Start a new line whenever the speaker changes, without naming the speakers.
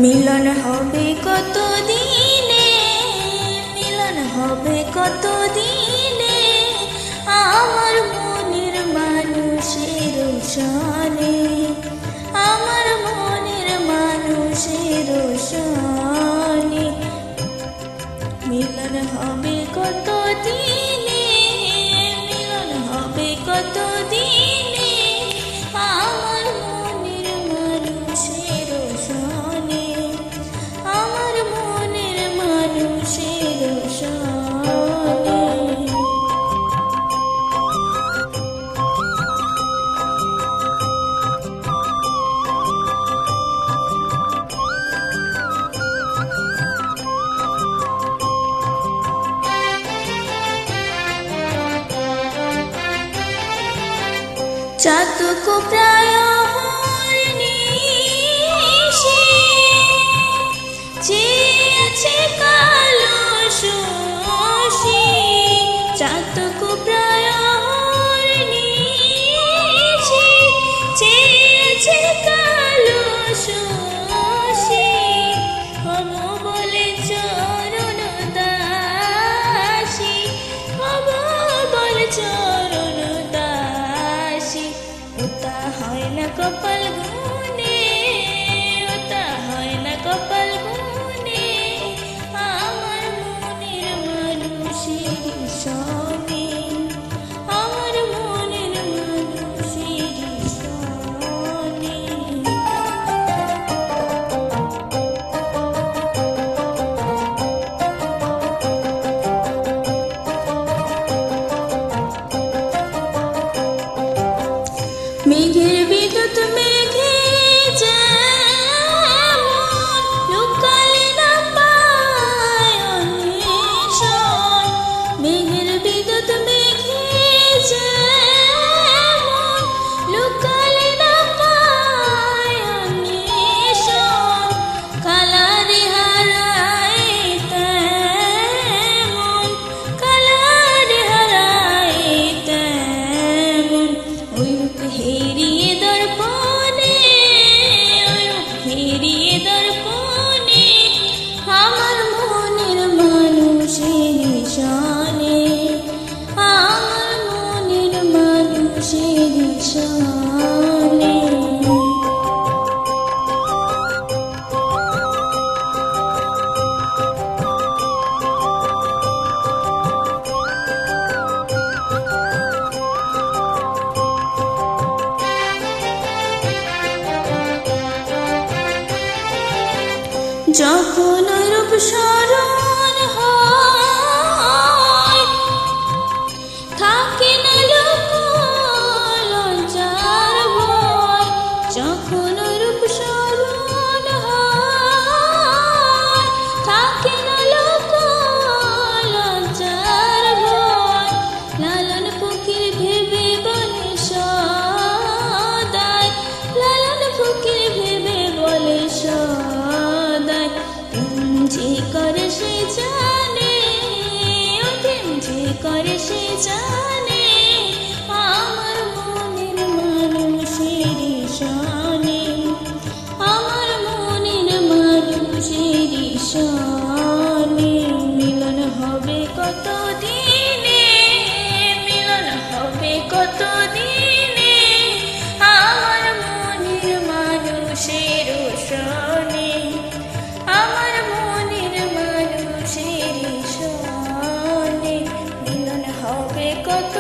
মিলন হবে কত দিনে, মিলন হবে কত দিনে, আমার মনের মানুষের সনে, আমার মনের মানুষের সনে। মিলন হবে কত দিনে, মিলন হবে কত দিনে, আমার মনের মানুষের সনে, আমার মনের মানুষের সনে। চাতক প্রায় হরিণীশি, চেয়েছে কালো শশী। চাতক প্রায় হরিণীশি, চেয়েছে কালো শশী। হব বলে চরণ দাসী, হব বলে চরণ দাসী। ওটা হয় না কপাল গুনে, ওটা হয় না কপাল গুনে, আমার মনের মানুষের সনে, আমার মনের মানুষের সনে। মেঘের বিদ্যুৎ মেঘে যেমন লুকালে না পায় অন্বেষণ। মেঘের বিদ্যুৎ মেঘে যেমন লুকালে না পায় অন্বেষণ। কালারে হারায় তেমন, কালারে হারায় তেমন। ওই রূপ হেরিয়ে দর্পণে, ওই রূপ হেরিয়ে দর্পণে, আমার মনের মানুষের সনে, আমার মনের মানুষের সনে। যখন রূপ স্মরণ হয়, থাকে না লোক লজ্জার ভয়। যখন রূপ স্মরণ হয়, থাকে না লোক লজ্জার ভয়। লালন ফকির ভেবে বলে সদাই, লালন ফকির ভেবে বলে সদাই। যে করে সে জানে, যে করে সে জানে, আমার মনের মানুষের সনে, আমার মনের মানুষের সনে। মিলন হবে কত দিনে, মিলন হবে কত দিনে, আমার মনের মানুষের সনে, আমার মনের মানুষের সনে। মিলন হবে কত